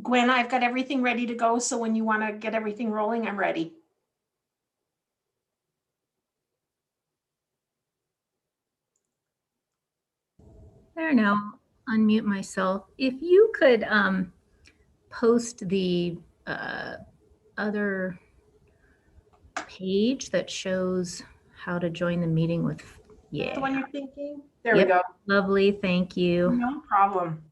Gwen, I've got everything ready to go, so when you want to get everything rolling, I'm ready. There now, unmute myself. If you could post the other page that shows how to join the meeting with, That's the one you're thinking? There yep. we go. Lovely, thank you. No problem.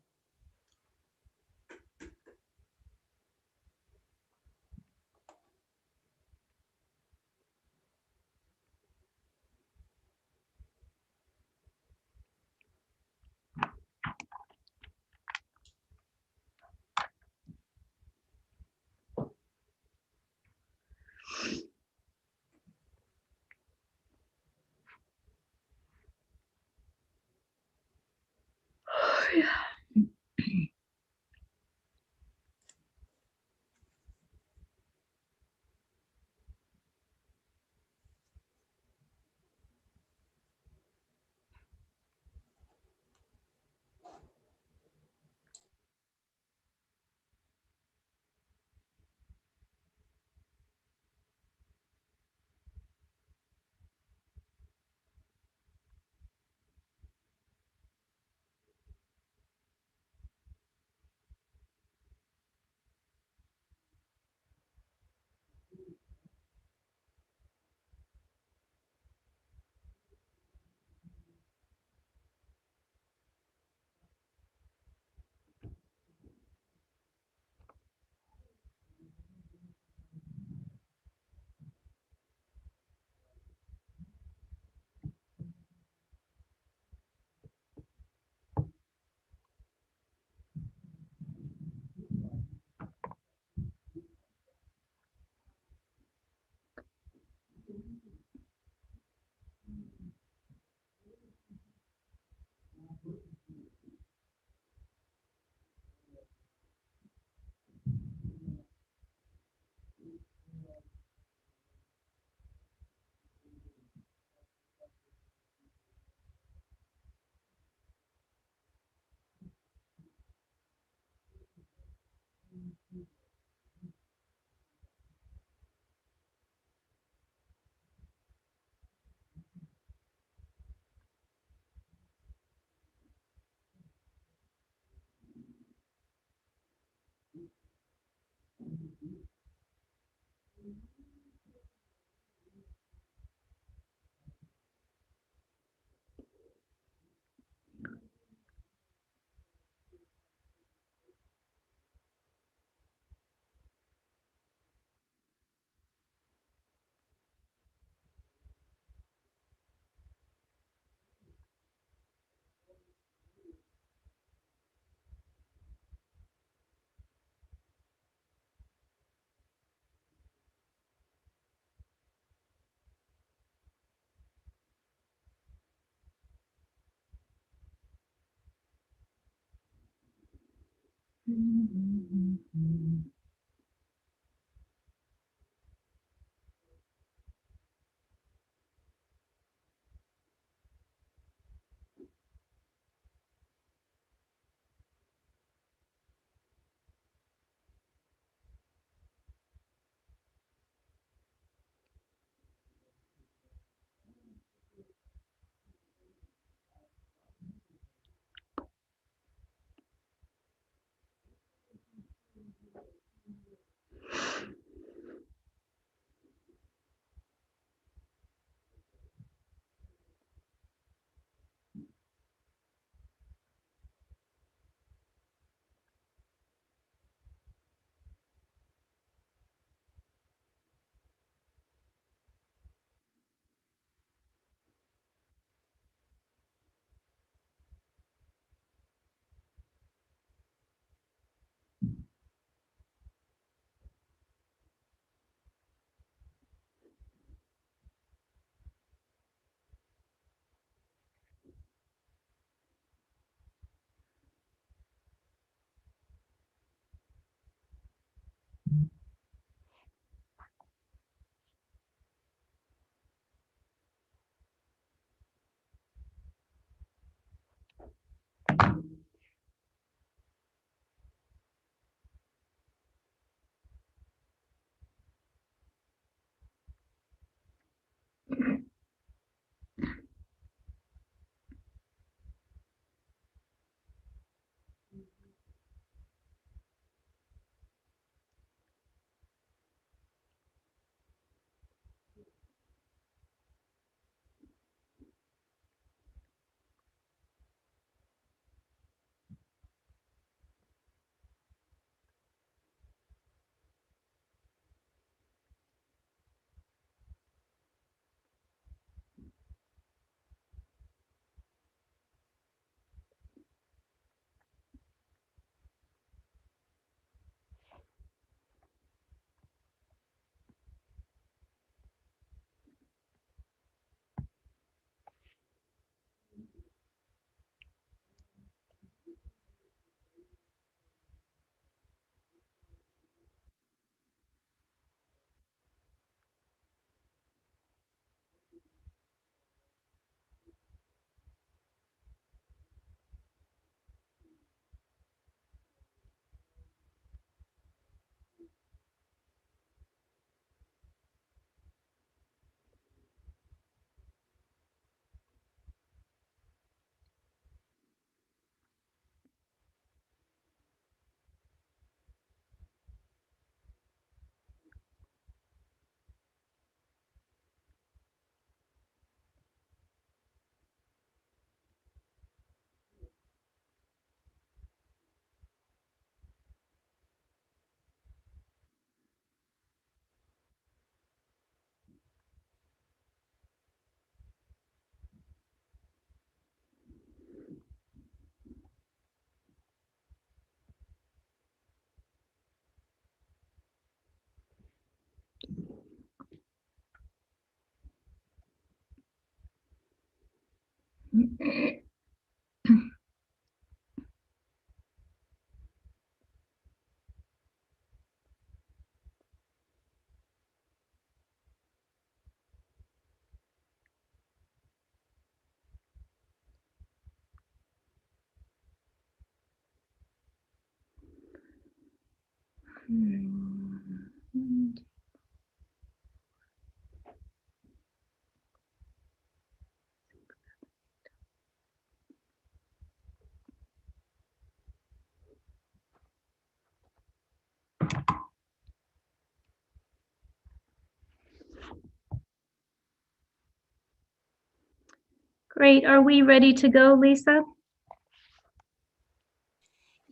Great. Are we ready to go, Lisa?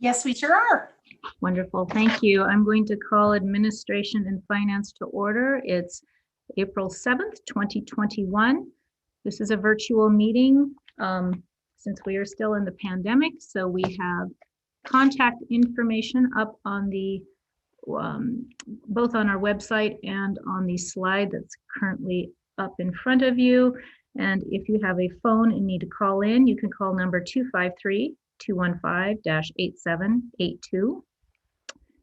Yes, we sure are. Wonderful. Thank you. I'm going to call Administration and Finance to order. It's April 7th, 2021. This is a virtual meeting since we are still in the pandemic. So we have contact information up on the both on our website and on the slide that's currently up in front of you. And if you have a phone and need to call in, you can call number 253-215-8782.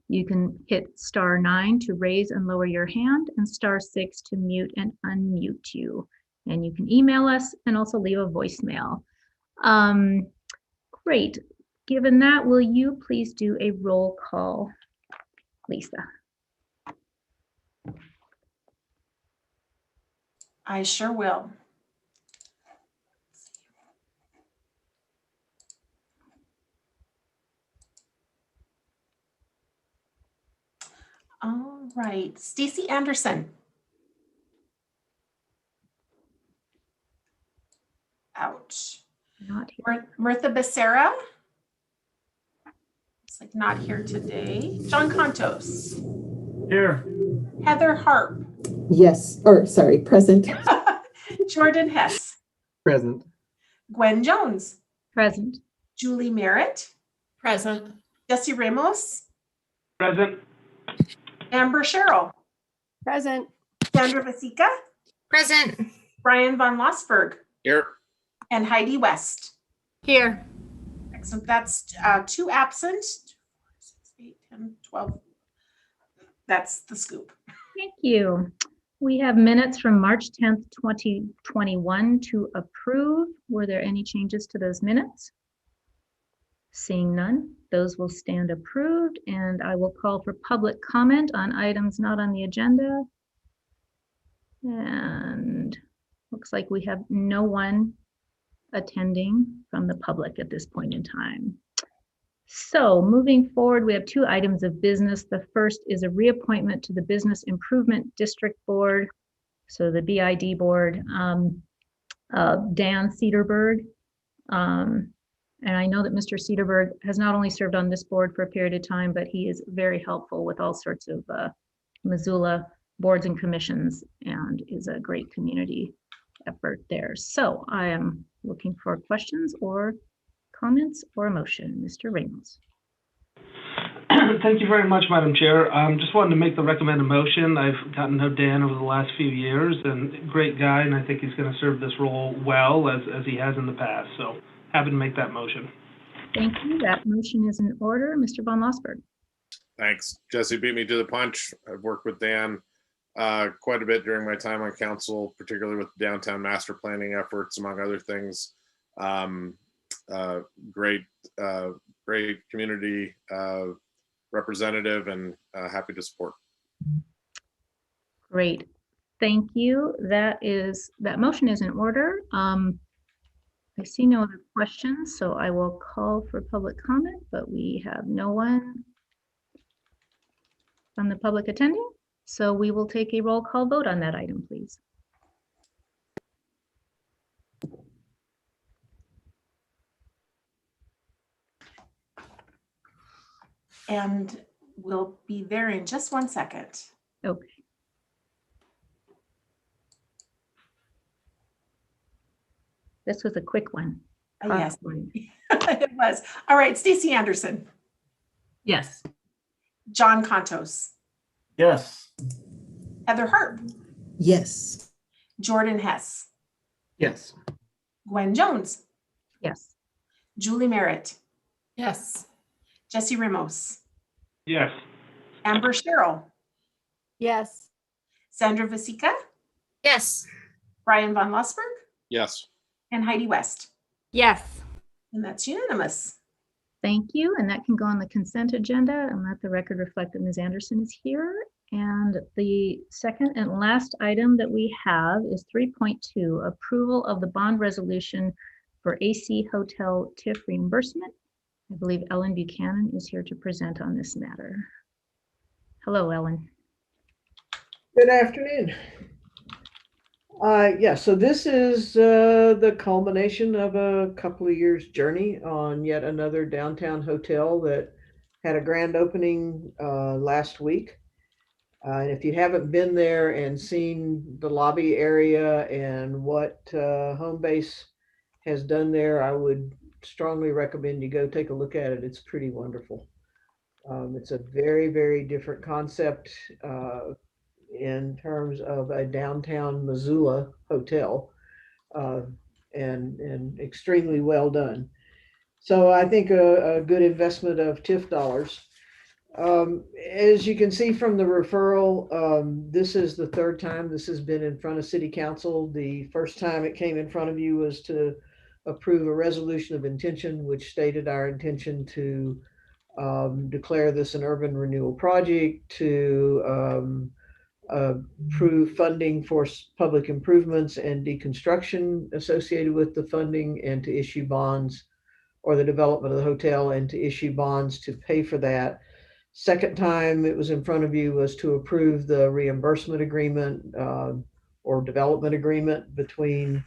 You can hit *9 to raise and lower your hand and *6 to mute and unmute you. And you can email us and also leave a voicemail. Great. Given that, will you please do a roll call, Lisa? I sure will. All right, Stacy Anderson. Ouch. Not here. Mirtha Becerra. Looks like not here today. John Contos. Here. Heather Harp. Yes, or sorry, present. Jordan Hess. Present. Gwen Jones. Present. Julie Merritt. Present. Jesse Ramos. Present. Amber Sherrill. Present. Sandra Vasica. Present. Brian von Lossberg. Here. And Heidi West. Here. Excellent. That's 2 absent. 4, 6, 8, 10, 12. That's the scoop. Thank you. We have minutes from March 10th, 2021 to approve. Were there any changes to those minutes? Seeing none, those will stand approved, and I will call for public comment on items not on the agenda. And looks like we have no one attending from the public at this point in time. So moving forward, we have 2 items of business. The first is a reappointment to the Business Improvement District Board, so the BID board, Dan Cedarberg. And I know that Mr. Cedarberg has not only served on this board for a period of time, but he is very helpful with all sorts of Missoula boards and commissions and is a great community effort there. So I am looking for questions or comments or a motion. Mr. Reynolds. Thank you very much, Madam Chair. Just wanted to make the recommended motion. I've gotten to know Dan over the last few years, and great guy, and I think he's going to serve this role well as he has in the past. So happy to make that motion. Thank you. That motion is in order. Mr. von Lossberg. Thanks. Jesse beat me to the punch. I've worked with Dan quite a bit during my time on council, particularly with downtown master planning efforts, among other things. Great community representative, and happy to support. Great. Thank you. That motion is in order. I see no other questions, so I will call for public comment, but we have no one from the public attending. So we will take a roll call vote on that item, please. And we'll be there in just 1 second. Okay. This was a quick one. Yes, it was. All right, Stacy Anderson. Yes. John Contos. Yes. Heather Harp. Yes. Jordan Hess. Yes. Gwen Jones. Yes. Julie Merritt, Yes. Jesse Ramos, Yes. Amber Sherrill, Yes. Sandra Vasika, Yes. Brian Von Lossberg, Yes. and Heidi West. Yes. And that's unanimous. Thank you. And that can go on the consent agenda and let the record reflect that Ms. Anderson is here. And the second and last item that we have is 3.2, approval of the bond resolution for AC Hotel TIF reimbursement. I believe Ellen Buchanan is here to present on this matter. Hello, Ellen. Good afternoon. Yeah, so this is the culmination of a couple of years' journey on yet another downtown hotel that had a grand opening last week. And if you haven't been there and seen the lobby area and what Homebase has done there, I would strongly recommend you go take a look at it. It's pretty wonderful. It's a very, very different concept in terms of a downtown Missoula hotel, uh, and extremely well done. So I think a good investment of TIF dollars. As you can see from the referral, this is the third time this has been in front of City Council. The first time it came in front of you was to approve a resolution of intention, which stated our intention to declare this an urban renewal project, to approve funding for public improvements and deconstruction associated with the funding, and to issue bonds, or the development of the hotel, and to issue bonds to pay for that. Second time it was in front of you was to approve the reimbursement agreement or development agreement between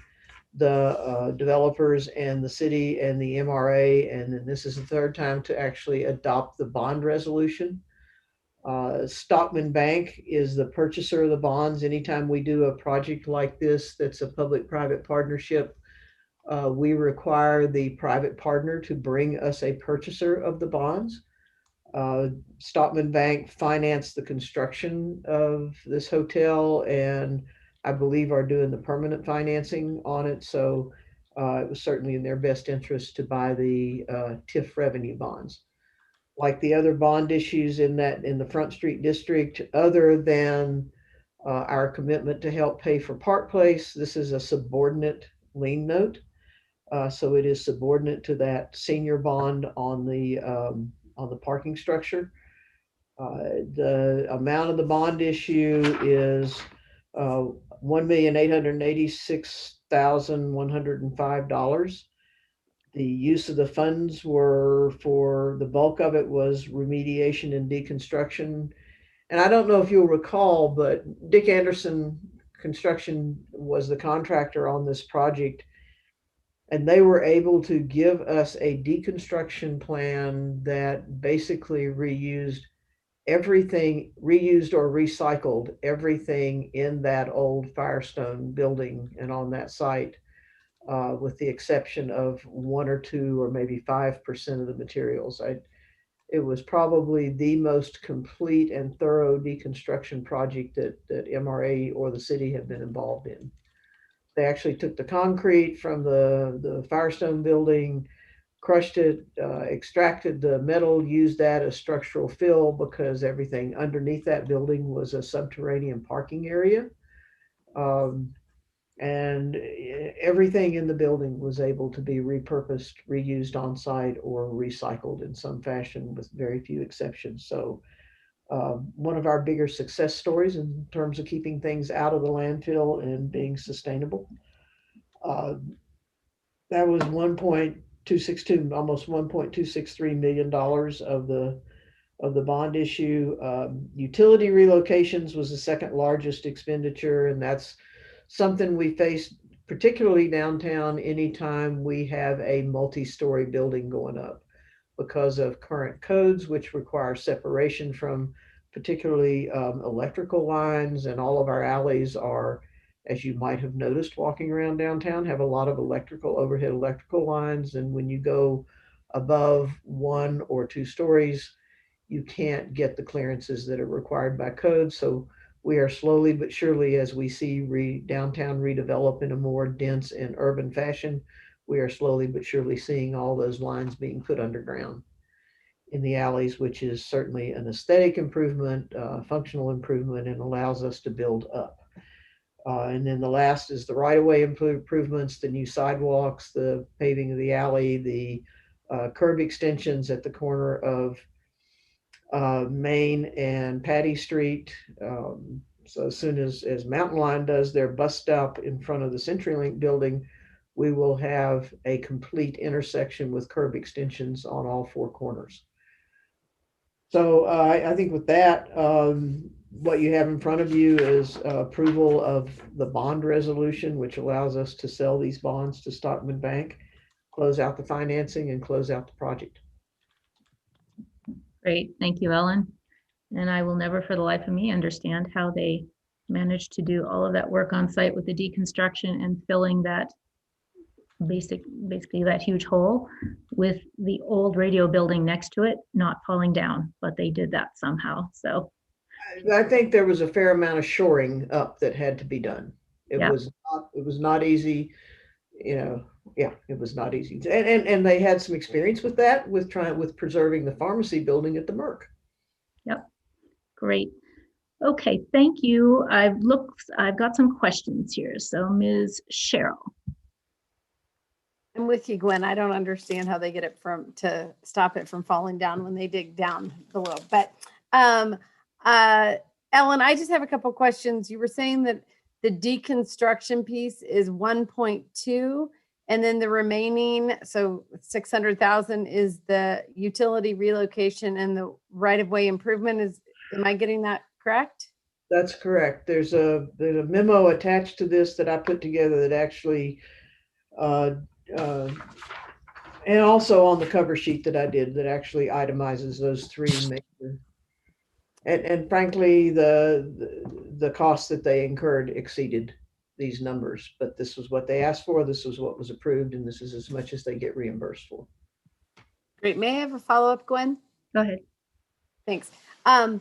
the developers and the city and the MRA. And then this is the third time to actually adopt the bond resolution. Stockman Bank is the purchaser of the bonds. Anytime we do a project like this that's a public-private partnership, we require the private partner to bring us a purchaser of the bonds. Stockman Bank financed the construction of this hotel, and I believe are doing the permanent financing on it. So it was certainly in their best interest to buy the TIF revenue bonds. Like the other bond issues in the Front Street District, other than our commitment to help pay for Park Place, this is a subordinate lien note. So it is subordinate to that senior bond on the parking structure. The amount of the bond issue is $1,886,105. The use of the funds were for, the bulk of it was remediation and deconstruction. And I don't know if you'll recall, but Dick Anderson Construction was the contractor on this project. And they were able to give us a deconstruction plan that basically reused everything, reused or recycled everything in that old Firestone building and on that site, with the exception of 1 or 2 or maybe 5% of the materials. It was probably the most complete and thorough deconstruction project that MRA or the city have been involved in. They actually took the concrete from the Firestone building, crushed it, extracted the metal, used that as structural fill because everything underneath that building was a subterranean parking area. And everything in the building was able to be repurposed, reused on site, or recycled in some fashion with very few exceptions. So one of our bigger success stories in terms of keeping things out of the landfill and being sustainable. That was 1.262, almost $1.263 million of the bond issue. Utility relocations was the second largest expenditure, and that's something we face particularly downtown anytime we have a multi-story building going up because of current codes, which require separation from particularly electrical lines. And all of our alleys are, as you might have noticed walking around downtown, have a lot of overhead electrical lines. And when you go above 1 or 2 stories, you can't get the clearances that are required by code. So we are slowly but surely, as we see downtown redevelop in a more dense and urban fashion, we are slowly but surely seeing all those lines being put underground in the alleys, which is certainly an aesthetic improvement, functional improvement, and allows us to build up. And then the last is the right-of-way improvements, the new sidewalks, the paving of the alley, the curb extensions at the corner of Main and Patty Street. So as soon as Mountain Line does their bus stop in front of the CenturyLink building, we will have a complete intersection with curb extensions on all four corners. So I think with that, what you have in front of you is approval of the bond resolution, which allows us to sell these bonds to Stockman Bank, close out the financing, and close out the project. Great, thank you, Ellen. And I will never for the life of me understand how they managed to do all of that work on site with the deconstruction and filling that basically that huge hole with the old radio building next to it not falling down, but they did that somehow. So I think there was a fair amount of shoring up that had to be done. It Yeah. was not easy, yeah, it was not easy. And they had some experience with that, with preserving the pharmacy building at the Merc. Yep, great. Okay, thank you. I've got some questions here. So Ms. Cheryl. I'm with you, Gwen. I don't understand how they get it to stop it from falling down when they dig down below. But Ellen, I just have a couple questions. You were saying that the deconstruction piece is 1.2, and then the remaining, so 600,000 is the utility relocation and the right-of-way improvement. Am I getting that correct? That's correct. There's a memo attached to this that I put together that actually and also on the cover sheet that I did that actually itemizes those three major. And frankly, the costs that they incurred exceeded these numbers, but this was what they asked for. This was what was approved, and this is as much as they get reimbursed for. Great. May I have a follow-up, Gwen? Go ahead. Thanks. I'm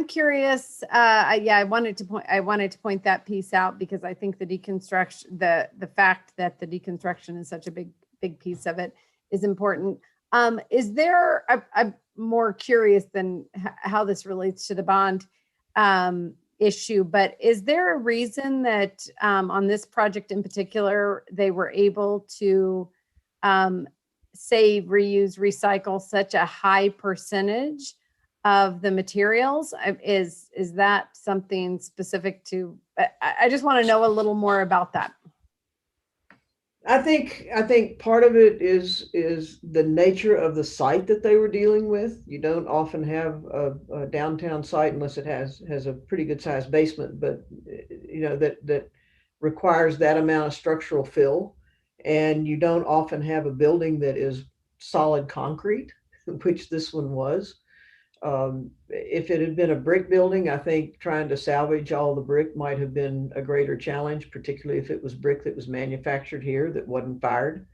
curious. I wanted to point that piece out because I think the deconstruction, the fact that the deconstruction is such a big piece of it is important. Is there? I'm more curious than how this relates to the bond issue, but is there a reason that on this project in particular they were able to save, reuse, recycle such a high percentage of the materials? Is that something specific to? I just want to know a little more about that. I think part of it is the nature of the site that they were dealing with. You don't often have a downtown site unless it has a pretty good sized basement, but that requires that amount of structural fill. And you don't often have a building that is solid concrete, which this one was. If it had been a brick building, I think trying to salvage all the brick might have been a greater challenge, particularly if it was brick that was manufactured here that wasn't fired,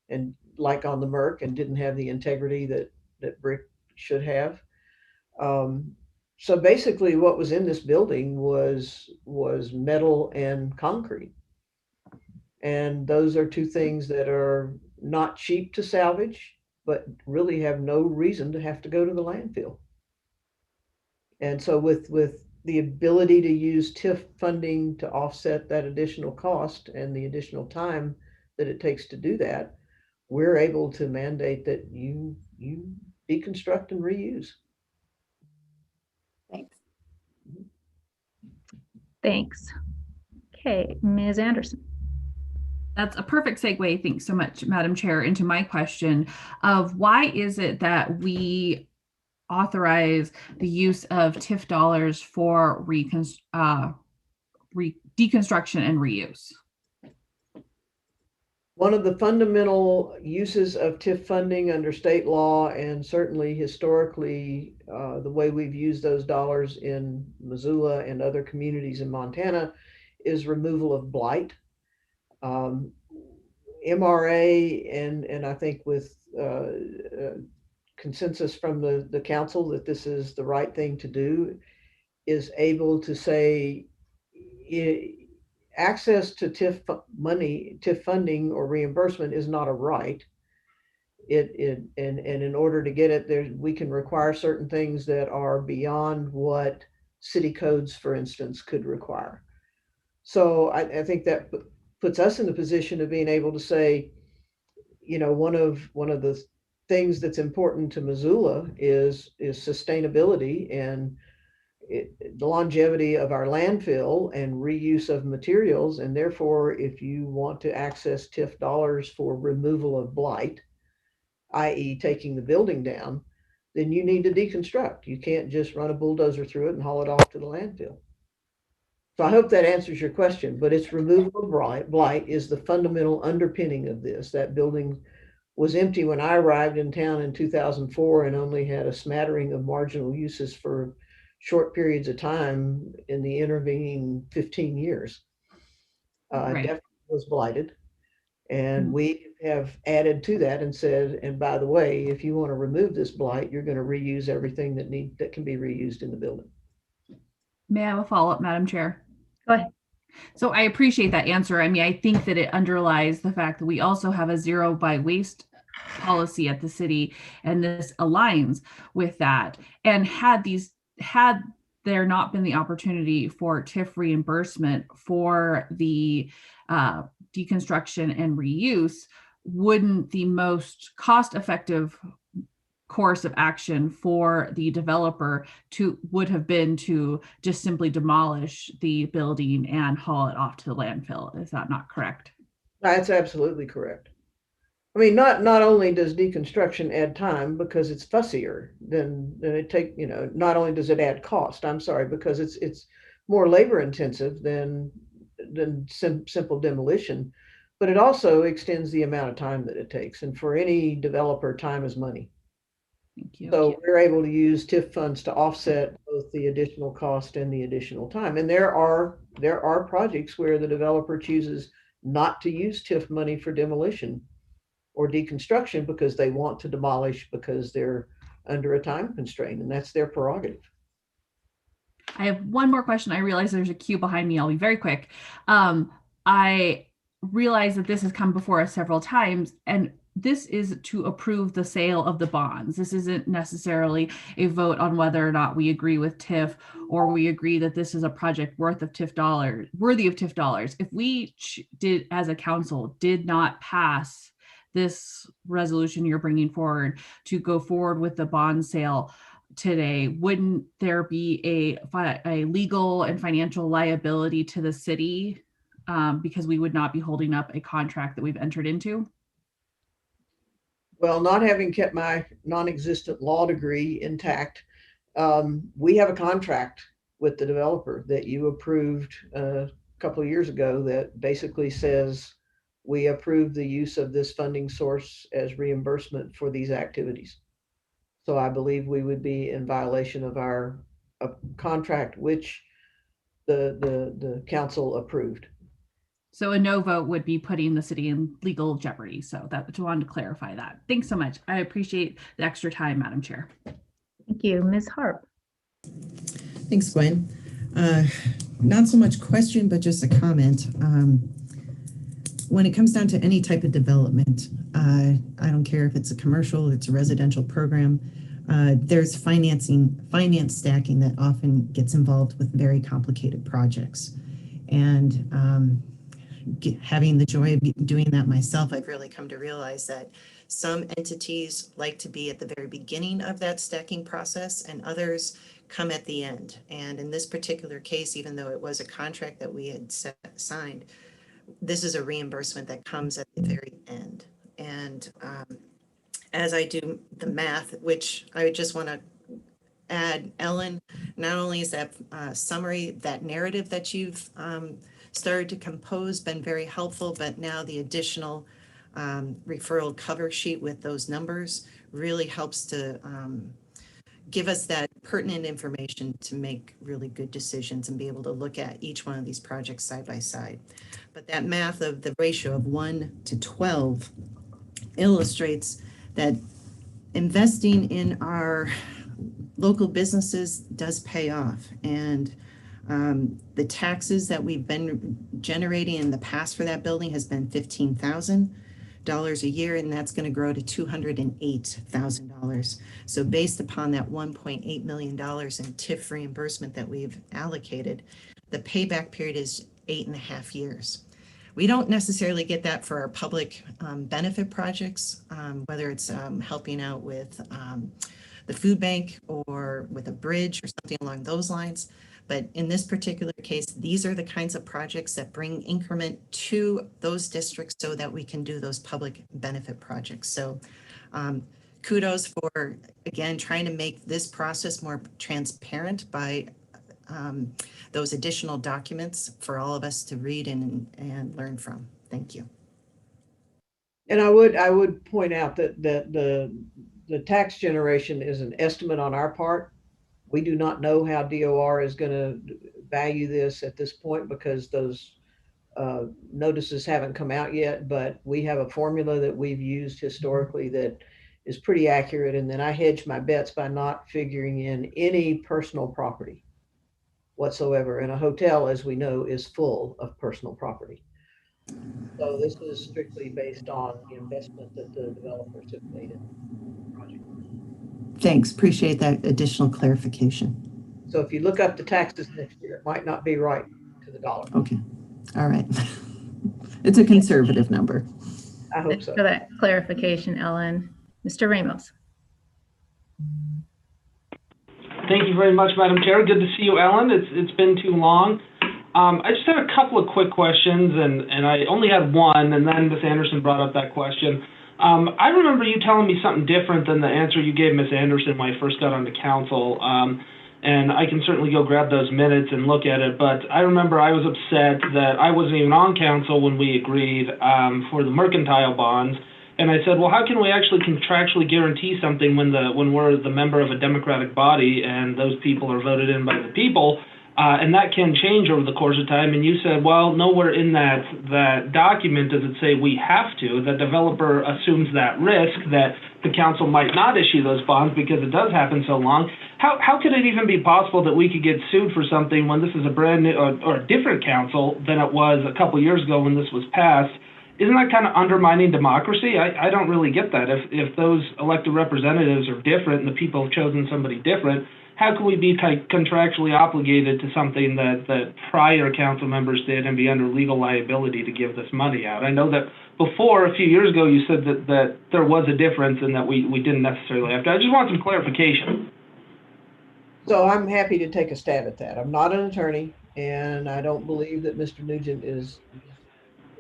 and like on the Merc, and didn't have the integrity that brick should have. So basically what was in this building was metal and concrete. And those are two things that are not cheap to salvage, but really have no reason to have to go to the landfill. And so with the ability to use TIF funding to offset that additional cost and the additional time that it takes to do that, we're able to mandate that you deconstruct and reuse. Thanks. Thanks. Okay, Ms. Anderson. That's a perfect segue. Thanks so much, Madam Chair, into my question of why is it that we authorize the use of TIF dollars for deconstruction and reuse? One of the fundamental uses of TIF funding under state law, and certainly historically, the way we've used those dollars in Missoula and other communities in Montana, is removal of blight. MRA and I think with consensus from the council that this is the right thing to do, is able to say access to money, TIF funding or reimbursement is not a right. And in order to get it, we can require certain things that are beyond what city codes, for instance, could require. So I think that puts us in the position of being able to say, one of the things that's important to Missoula is sustainability and the longevity of our landfill and reuse of materials. And therefore, if you want to access TIF dollars for removal of blight, i.e. taking the building down, then you need to deconstruct. You can't just run a bulldozer through it and haul it off to the landfill. So I hope that answers your question, but it's removal of blight is the fundamental underpinning of this. That building was empty when I arrived in town in 2004 and only had a smattering of marginal uses for short periods of time in the intervening 15 years. Right. Definitely was blighted. And Mhm. we have added to that and said, and by the way, if you want to remove this blight, you're going to reuse everything that can be reused in the building. May I have a follow-up, Madam Chair? Go ahead. So I appreciate that answer. I mean, I think that it underlies the fact that we also have a zero by waste policy at the city, and this aligns with that. And had there not been the opportunity for TIF reimbursement for the deconstruction and reuse, wouldn't the most cost-effective course of action for the developer would have been to just simply demolish the building and haul it off to the landfill? Is that not correct? That's absolutely correct. I mean, not only does deconstruction add time because it's fussier than it not only does it add cost, I'm sorry, because it's more labor intensive than simple demolition, but it also extends the amount of time that it takes. And for any developer, time is money. Thank you. So we're able to use TIF funds to offset both the additional cost and the additional time. And there are projects where the developer chooses not to use TIF money for demolition or deconstruction because they want to demolish because they're under a time constraint, and that's their prerogative. I have one more question. I realize there's a queue behind me. I'll be very quick. I realize that this has come before us several times, and this is to approve the sale of the bonds. This isn't necessarily a vote on whether or not we agree with TIF or we agree that this is a project worthy of TIF dollars. If we did, as a council, did not pass this resolution you're bringing forward to go forward with the bond sale today, wouldn't there be a legal and financial liability to the city because we would not be holding up a contract that we've entered into? Well, not having kept my non-existent law degree intact, we have a contract with the developer that you approved a couple of years ago that basically says we approve the use of this funding source as reimbursement for these activities. So I believe we would be in violation of our contract, which the council approved. So a no vote would be putting the city in legal jeopardy. So that I wanted to clarify that. Thanks so much. I appreciate the extra time, Madam Chair. Thank you. Ms. Harp. Thanks, Gwen. Not so much question, but just a comment. When it comes down to any type of development, I don't care if it's a commercial, it's a residential program, there's finance stacking that often gets involved with very complicated projects. And having the joy of doing that myself, I've really come to realize that some entities like to be at the very beginning of that stacking process and others come at the end. And in this particular case, even though it was a contract that we had signed, this is a reimbursement that comes at the very end. And as I do the math, which I just want to add, Ellen, not only is that summary, that narrative that you've started to compose been very helpful, but now the additional referral cover sheet with those numbers really helps to give us that pertinent information to make really good decisions and be able to look at each one of these projects side by side. But that math of the ratio of 1 to 12 illustrates that investing in our local businesses does pay off. And The taxes that we've been generating in the past for that building has been $15,000 a year, and that's going to grow to $208,000. So based upon that $1.8 million in TIF reimbursement that we've allocated, the payback period is 8.5 years. We don't necessarily get that for our public benefit projects, whether it's helping out with the food bank or with a bridge or something along those lines. But in this particular case, these are the kinds of projects that bring increment to those districts so that we can do those public benefit projects. So kudos for, again, trying to make this process more transparent by those additional documents for all of us to read and learn from. Thank you. And I would point out that the tax generation is an estimate on our part. We do not know how DOR is going to value this at this point because those notices haven't come out yet, but we have a formula that we've used historically that is pretty accurate. And then I hedge my bets by not figuring in any personal property whatsoever. And a hotel, as we know, is full of personal property. So this is strictly based on the investment that the developers have made in the project. Thanks. Appreciate that additional clarification. So if you look up the taxes next year, it might not be right to the dollar. Okay. All right. It's a conservative number. I hope so. For that clarification, Ellen. Mr. Ramos. Thank you very much, Madam Chair. Good to see you, Ellen. It's been too long. I just had a couple of quick questions, and I only had one, and then Ms. Anderson brought up that question. I remember you telling me something different than the answer you gave Ms. Anderson when I first got onto council, and I can certainly go grab those minutes and look at it, but I remember I was upset that I wasn't even on council when we agreed for the mercantile bonds, and I said, well, how can we actually contractually guarantee something when we're the member of a democratic body and those people are voted in by the people? And that can change over the course of time. And you said, well, nowhere in that document does it say we have to. The developer assumes that risk that the council might not issue those bonds because it does happen so long. How could it even be possible that we could get sued for something when this is a brand new or a different council than it was a couple years ago when this was passed? Isn't that kind of undermining democracy? I don't really get that. If those elected representatives are different and the people have chosen somebody different, how can we be contractually obligated to something that prior council members did and be under legal liability to give this money out? I know that before, a few years ago, you said that there was a difference and that we didn't necessarily have to. I just want some clarification. So I'm happy to take a stab at that. I'm not an attorney, and I don't believe that Mr. Nugent is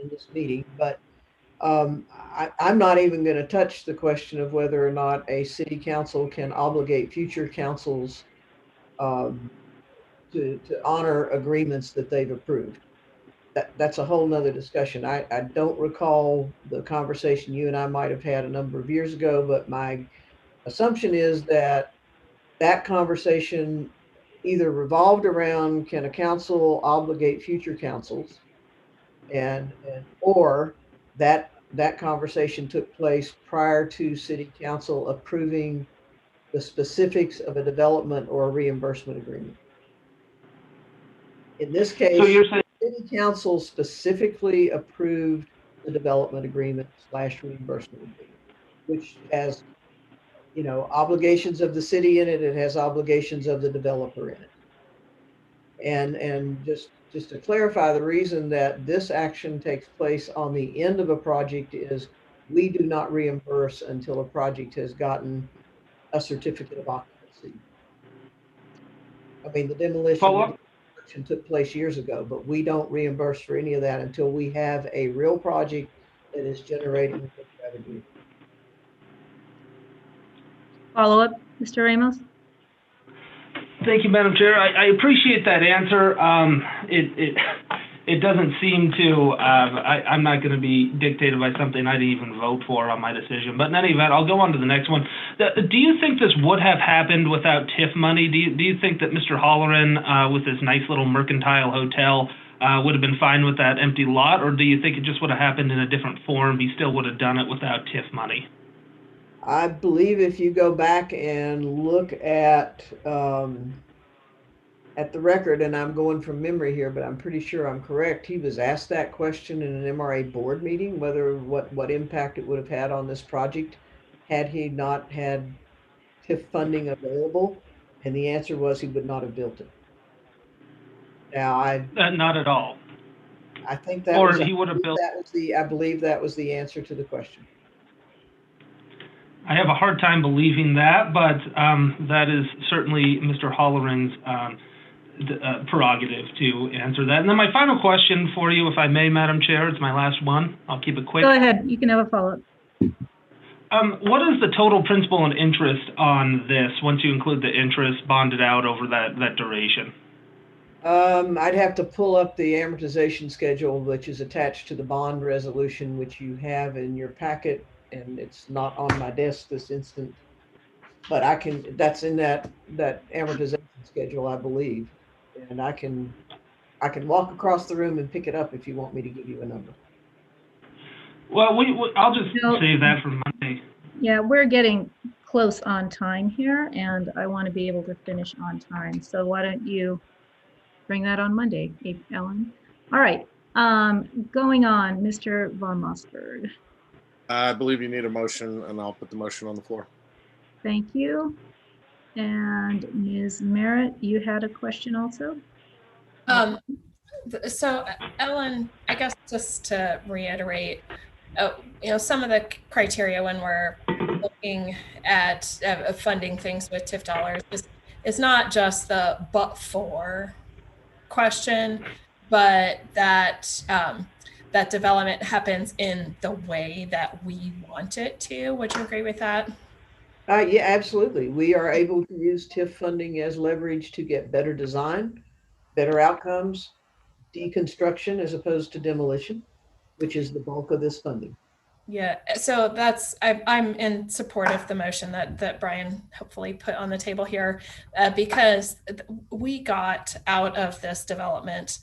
in this meeting, but I'm not even going to touch the question of whether or not a city council can obligate future councils to honor agreements that they've approved. That's a whole nother discussion. I don't recall the conversation you and I might have had a number of years ago, but my assumption is that conversation either revolved around, can a council obligate future councils, and or that conversation took place prior to city council approving the specifics of a development or a reimbursement agreement. In this case, So you're saying city council specifically approved the development agreement / reimbursement agreement, which has, obligations of the city in it. It has obligations of the developer in it. And just to clarify, the reason that this action takes place on the end of a project is we do not reimburse until a project has gotten a certificate of occupancy. I mean, the demolition took place years ago, but we don't reimburse for any of that until we have a real project that is generating revenue. Follow up, Mr. Ramos? Thank you, Madam Chair. I appreciate that answer. It doesn't seem to, I'm not going to be dictated by something I didn't even vote for on my decision. But in any event, I'll go on to the next one. Do you think this would have happened without TIF money? Do you think that Mr. Holleran, with his nice little mercantile hotel, would have been fine with that empty lot? Or do you think it just would have happened in a different form? He still would have done it without TIF money? I believe if you go back and look at at the record, and I'm going from memory here, but I'm pretty sure I'm correct. He was asked that question in an MRA board meeting, whether what impact it would have had on this project had he not had TIF funding available, and the answer was he would not have built it. Now, Not at all. I think that Or was, he would have built. I believe that was the answer to the question. I have a hard time believing that, but that is certainly Mr. Holleran's prerogative to answer that. And then my final question for you, if I may, Madam Chair, it's my last one. I'll keep it quick. Go ahead. You can have a follow-up. What is the total principal and interest on this once you include the interest bonded out over that duration? I'd have to pull up the amortization schedule, which is attached to the bond resolution, which you have in your packet, and it's not on my desk this instant. But I can, that's in that amortization schedule, I believe. And I can walk across the room and pick it up if you want me to give you a number. Well, I'll just save that for Monday. Yeah, we're getting close on time here, and I want to be able to finish on time. So why don't you bring that on Monday, Ellen? All right, going on, Mr. Von Mossberg. I believe you need a motion, and I'll put the motion on the floor. Thank you. And Ms. Merritt, you had a question also? So Ellen, I guess just to reiterate, some of the criteria when we're looking at funding things with TIF dollars is not just the but for question, but that that development happens in the way that we want it to. Would you agree with that? Yeah, absolutely. We are able to use TIF funding as leverage to get better design, better outcomes, deconstruction as opposed to demolition, which is the bulk of this funding. Yeah, so I'm in support of the motion that Brian hopefully put on the table here, because we got out of this development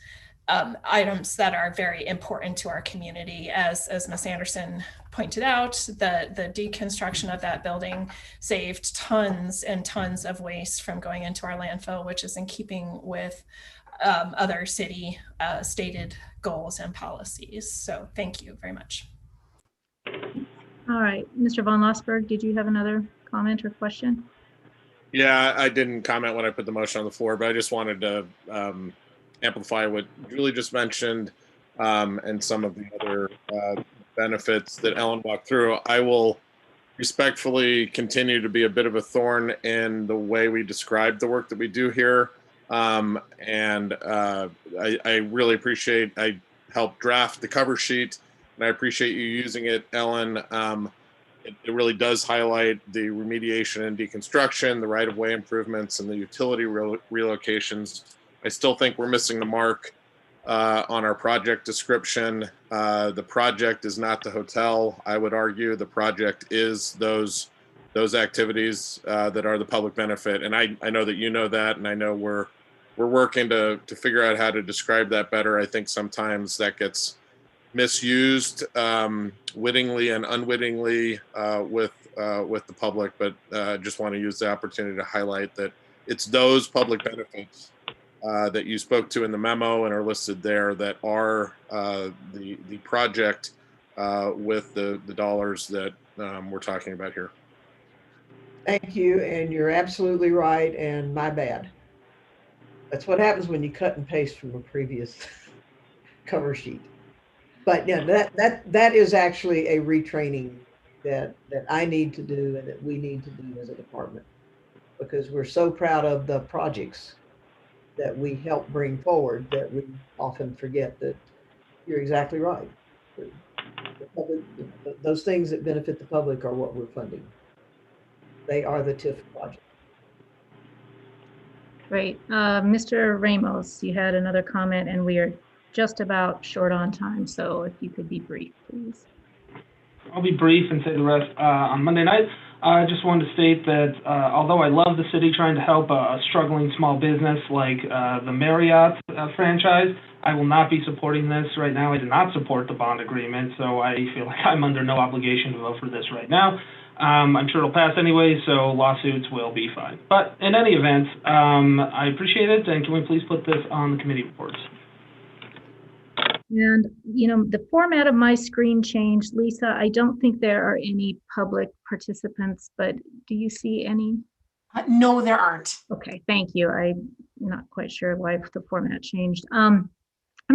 items that are very important to our community. As Ms. Anderson pointed out, the deconstruction of that building saved tons and tons of waste from going into our landfill, which is in keeping with other city stated goals and policies. So thank you very much. All right, Mr. Von Mossberg, did you have another comment or question? Yeah, I didn't comment when I put the motion on the floor, but I just wanted to amplify what Julie just mentioned and some of the other benefits that Ellen walked through. I will respectfully continue to be a bit of a thorn in the way we describe the work that we do here. I really appreciate, I helped draft the cover sheet, and I appreciate you using it, Ellen. It really does highlight the remediation and deconstruction, the right-of-way improvements, and the utility relocations. I still think we're missing the mark on our project description. The project is not the hotel. I would argue the project is those activities that are the public benefit. And I know that you know that, and I know we're working to figure out how to describe that better. I think sometimes that gets misused wittingly and unwittingly with the public, but just want to use the opportunity to highlight that it's those public benefits that you spoke to in the memo and are listed there that are the project with the dollars that we're talking about here. Thank you, and you're absolutely right, and my bad. That's what happens when you cut and paste from a previous cover sheet. But yeah, that is actually a retraining that I need to do and that we need to do as a department, because we're so proud of the projects that we help bring forward that we often forget that you're exactly right. The public, those things that benefit the public are what we're funding. They are the TIF project. Great. Mr. Ramos, you had another comment, and we are just about short on time, so if you could be brief, please. I'll be brief and say the rest on Monday night. I just wanted to state that although I love the city trying to help a struggling small business like the Marriott franchise, I will not be supporting this right now. I did not support the bond agreement, so I feel like I'm under no obligation to vote for this right now. I'm sure it'll pass anyway, so lawsuits will be fine. But in any event, I appreciate it, and can we please put this on the committee reports? And, you know, the format of my screen changed. Lisa, I don't think there are any public participants, but do you see any? No, there aren't. Okay, thank you. I'm not quite sure why the format changed. I'm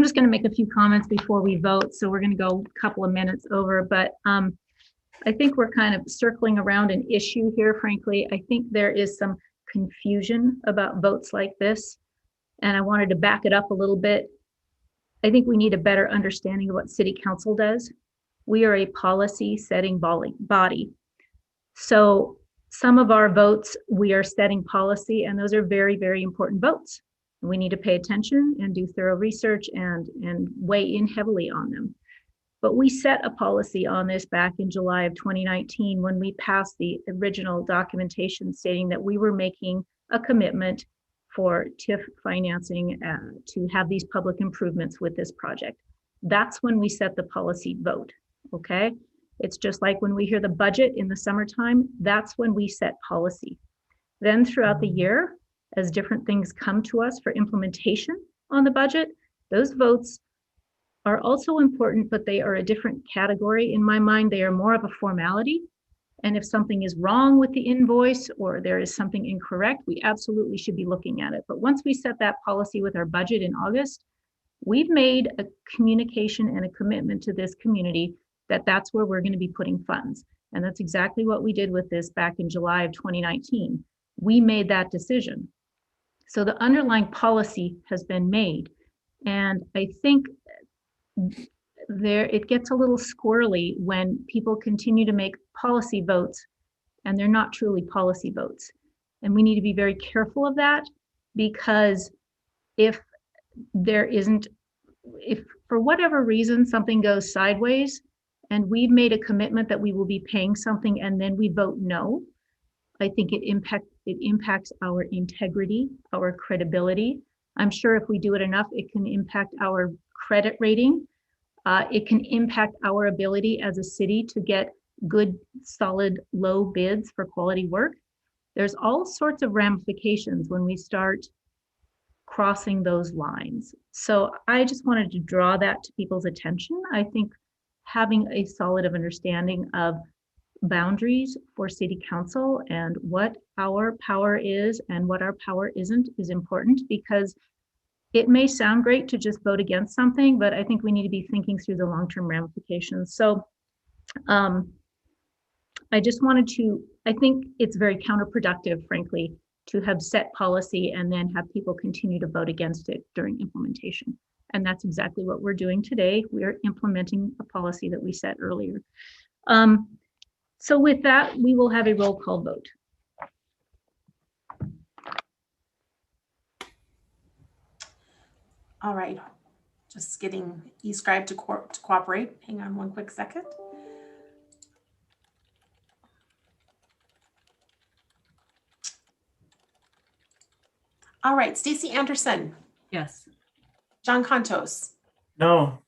just going to make a few comments before we vote. So we're going to go a couple of minutes over, but I think we're kind of circling around an issue here, frankly. I think there is some confusion about votes like this, and I wanted to back it up a little bit. I think we need a better understanding of what City Council does. We are a policy setting body. So some of our votes, we are setting policy, and those are very, very important votes. We need to pay attention and do thorough research and weigh in heavily on them. But we set a policy on this back in July of 2019 when we passed the original documentation stating that we were making a commitment for TIF financing to have these public improvements with this project. That's when we set the policy vote, okay? It's just like when we hear the budget in the summertime, that's when we set policy. Then throughout the year, as different things come to us for implementation on the budget, those votes are also important, but they are a different category. In my mind, they are more of a formality. And if something is wrong with the invoice or there is something incorrect, we absolutely should be looking at it. But once we set that policy with our budget in August, we've made a communication and a commitment to this community that that's where we're going to be putting funds. And that's exactly what we did with this back in July of 2019. We made that decision. So the underlying policy has been made. And I think it gets a little squirrely when people continue to make policy votes and they're not truly policy votes. And we need to be very careful of that, because if for whatever reason something goes sideways and we've made a commitment that we will be paying something and then we vote no, I think it impacts our integrity, our credibility. I'm sure if we do it enough, it can impact our credit rating. It can impact our ability as a city to get good, solid, low bids for quality work. There's all sorts of ramifications when we start crossing those lines. So I just wanted to draw that to people's attention. I think having a solid of understanding of boundaries for City Council and what our power is and what our power isn't is important, because it may sound great to just vote against something, but I think we need to be thinking through the long-term ramifications. So I just wanted to, I think it's very counterproductive, frankly, to have set policy and then have people continue to vote against it during implementation. And that's exactly what we're doing today. We're implementing a policy that we set earlier. So with that, we will have a roll call vote. All right, just getting eScribe to cooperate. Hang on one quick second. All right, Stacy Anderson, Yes. John Contos, No.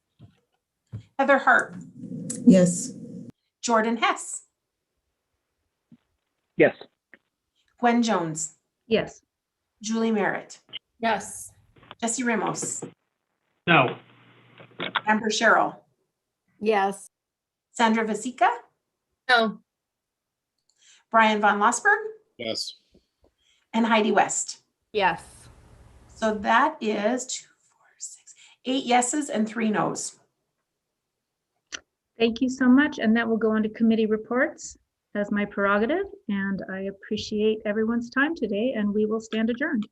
Heather Hart, Yes. Jordan Hess, Yes. Gwen Jones, Yes. Julie Merritt, Yes. Jesse Ramos, No. Amber Sherrill, Yes. Sandra Vasica, No. Brian Von Losberg, Yes. and Heidi West. Yes. So that is 2, 4, 6, 8 yeses and 3 nos. Thank you so much. And that will go into committee reports as my prerogative. And I appreciate everyone's time today, and we will stand adjourned.